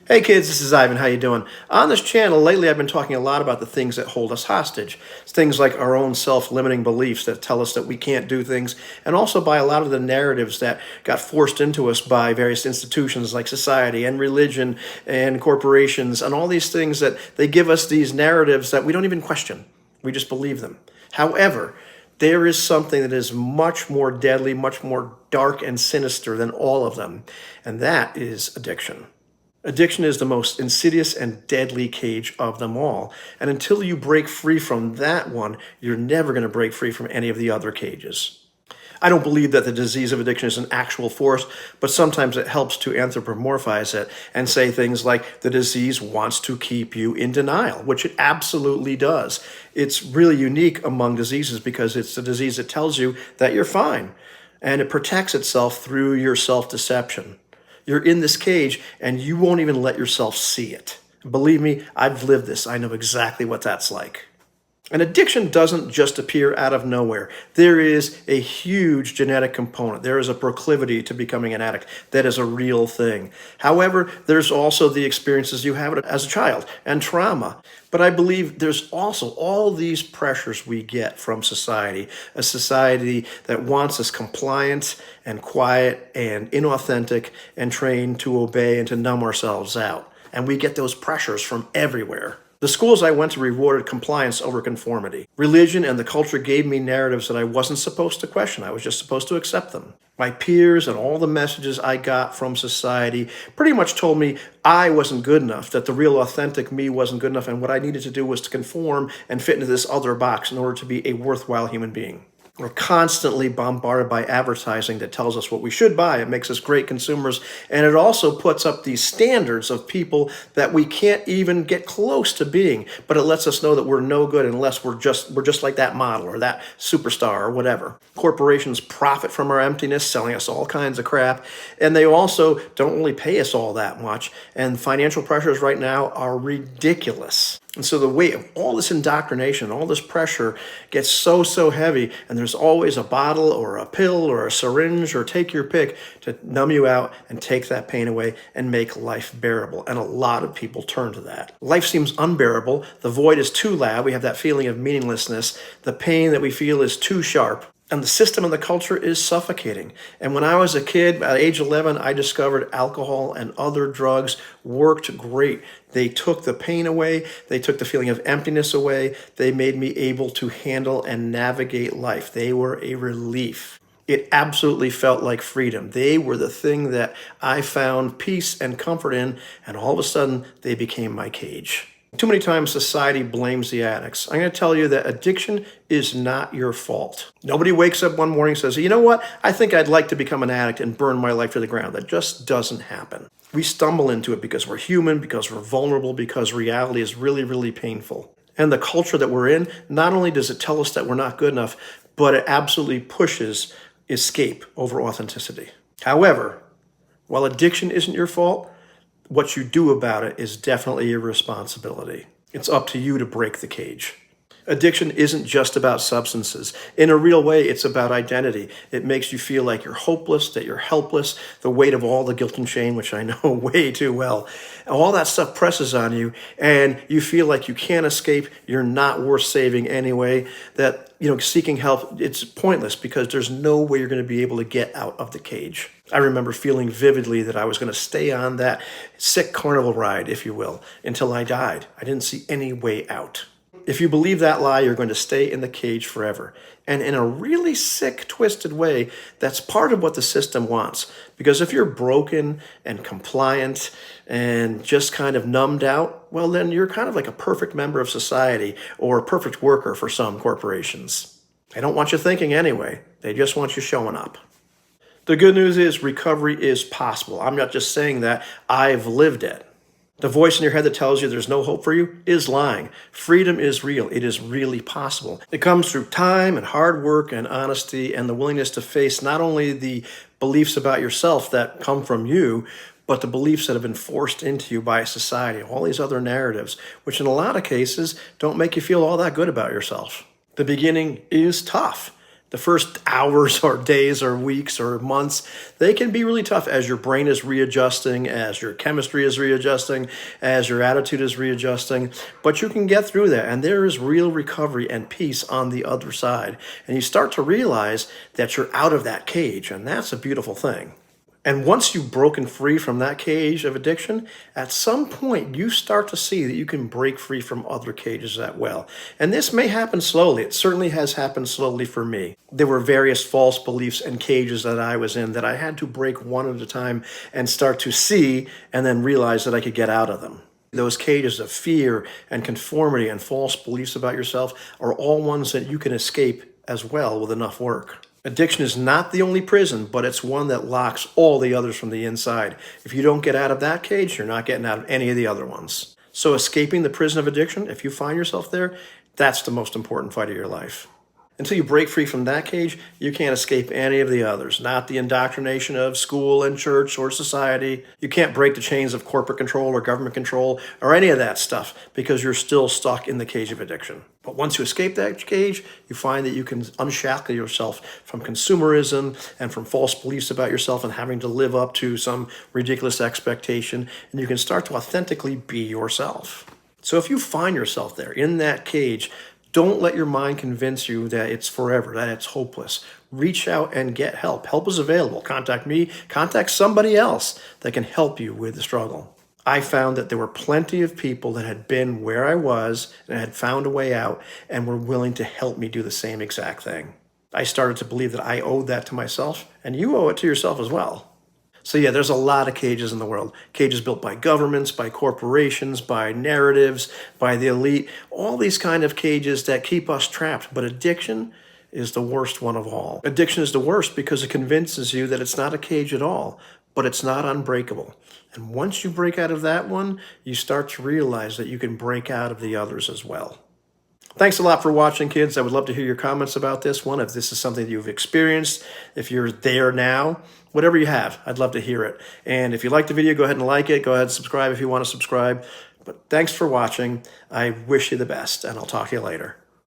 Hey kids, this is Ivan. How you doing? On this channel lately I've been talking a lot about the things that hold us hostage. It's things like our own self-limiting beliefs that tell us that we can't do things, and also by a lot of the narratives that got forced into us by various institutions like society and religion and corporations and all these things that they give us these narratives that we don't even question. We just believe them. However, there is something that is much more deadly, much more dark and sinister than all of them, and that is addiction. Addiction is the most insidious and deadly cage of them all. And until you break free from that one, you're never going to break free from any of the other cages. I don't believe that the disease of addiction is an actual force, but sometimes it helps to anthropomorphize it and say things like the disease wants to keep you in denial, which it absolutely does. It's really unique among diseases because it's a disease that tells you that you're fine, and it protects itself through your self-deception. You're in this cage and you won't even let yourself see it. Believe me, I've lived this. I know exactly what that's like. And addiction doesn't just appear out of nowhere. There is a huge genetic component. There is a proclivity to becoming an addict. That is a real thing. However, there's also the experiences you have as a child and trauma. But I believe there's also all these pressures we get from society, a society that wants us compliant and quiet and inauthentic and trained to obey and to numb ourselves out. And we get those pressures from everywhere. The schools I went to rewarded compliance over conformity. Religion and the culture gave me narratives that I wasn't supposed to question. I was just supposed to accept them. My peers and all the messages I got from society pretty much told me I wasn't good enough, that the real authentic me wasn't good enough, and what I needed to do was to conform and fit into this other box in order to be a worthwhile human being. We're constantly bombarded by advertising that tells us what we should buy. It makes us great consumers, and it also puts up these standards of people that we can't even get close to being, but it lets us know that we're no good unless we're just like that model or that superstar or whatever. Corporations profit from our emptiness, selling us all kinds of crap, and they also don't really pay us all that much, and financial pressures right now are ridiculous. And so the weight of all this indoctrination, all this pressure gets so heavy, and there's always a bottle or a pill or a syringe or take your pick to numb you out and take that pain away and make life bearable. And a lot of people turn to that. Life seems unbearable. The void is too loud. We have that feeling of meaninglessness. The pain that we feel is too sharp. And the system and the culture is suffocating. And when I was a kid, at age 11, I discovered alcohol and other drugs worked great. They took the pain away. They took the feeling of emptiness away. They made me able to handle and navigate life. They were a relief. It absolutely felt like freedom. They were the thing that I found peace and comfort in, and all of a sudden, they became my cage. Too many times society blames the addicts. I'm going to tell you that addiction is not your fault. Nobody wakes up one morning and says, you know what, I think I'd like to become an addict and burn my life to the ground. That just doesn't happen. We stumble into it because we're human, because we're vulnerable, because reality is really painful. And the culture that we're in, not only does it tell us that we're not good enough, but it absolutely pushes escape over authenticity. However, while addiction isn't your fault, what you do about it is definitely your responsibility. It's up to you to break the cage. Addiction isn't just about substances. In a real way, it's about identity. It makes you feel like you're hopeless, that you're helpless, the weight of all the guilt and shame, which I know way too well. All that stuff presses on you, and you feel like you can't escape, you're not worth saving anyway, that seeking help, it's pointless because there's no way you're going to be able to get out of the cage. I remember feeling vividly that I was going to stay on that sick carnival ride, if you will, until I died. I didn't see any way out. If you believe that lie, you're going to stay in the cage forever. And in a really sick, twisted way, that's part of what the system wants. Because if you're broken and compliant and just kind of numbed out, well, then you're kind of like a perfect member of society or a perfect worker for some corporations. They don't want you thinking anyway. They just want you showing up. The good news is recovery is possible. I'm not just saying that. I've lived it. The voice in your head that tells you there's no hope for you is lying. Freedom is real. It is really possible. It comes through time and hard work and honesty and the willingness to face not only the beliefs about yourself that come from you, but the beliefs that have been forced into you by society, all these other narratives, which in a lot of cases don't make you feel all that good about yourself. The beginning is tough. The first hours or days or weeks or months, they can be really tough as your brain is readjusting, as your chemistry is readjusting, as your attitude is readjusting. But you can get through that, and there is real recovery and peace on the other side. And you start to realize that you're out of that cage, and that's a beautiful thing. And once you've broken free from that cage of addiction, at some point you start to see that you can break free from other cages as well. And this may happen slowly. It certainly has happened slowly for me. There were various false beliefs and cages that I was in that I had to break one at a time and start to see and then realize that I could get out of them. Those cages of fear and conformity and false beliefs about yourself are all ones that you can escape as well with enough work. Addiction is not the only prison, but it's one that locks all the others from the inside. If you don't get out of that cage, you're not getting out of any of the other ones. So escaping the prison of addiction, if you find yourself there, that's the most important fight of your life. Until you break free from that cage, you can't escape any of the others, not the indoctrination of school and church or society. You can't break the chains of corporate control or government control or any of that stuff because you're still stuck in the cage of addiction. But once you escape that cage, you find that you can unshackle yourself from consumerism and from false beliefs about yourself and having to live up to some ridiculous expectation, and you can start to authentically be yourself. So if you find yourself there in that cage, don't let your mind convince you that it's forever, that it's hopeless. Reach out and get help. Help is available. Contact me, contact somebody else that can help you with the struggle. I found that there were plenty of people that had been where I was and had found a way out and were willing to help me do the same exact thing. I started to believe that I owed that to myself, and you owe it to yourself as well. So yeah, there's a lot of cages in the world. Cages built by governments, by corporations, by narratives, by the elite. All these kind of cages that keep us trapped. But addiction is the worst one of all. Addiction is the worst because it convinces you that it's not a cage at all, but it's not unbreakable. And once you break out of that one, you start to realize that you can break out of the others as well. Thanks a lot for watching, kids. I would love to hear your comments about this one. If this is something that you've experienced, if you're there now, whatever you have, I'd love to hear it. And if you like the video, go ahead and like it. Go ahead and subscribe if you want to subscribe. But thanks for watching. I wish you the best, and I'll talk to you later.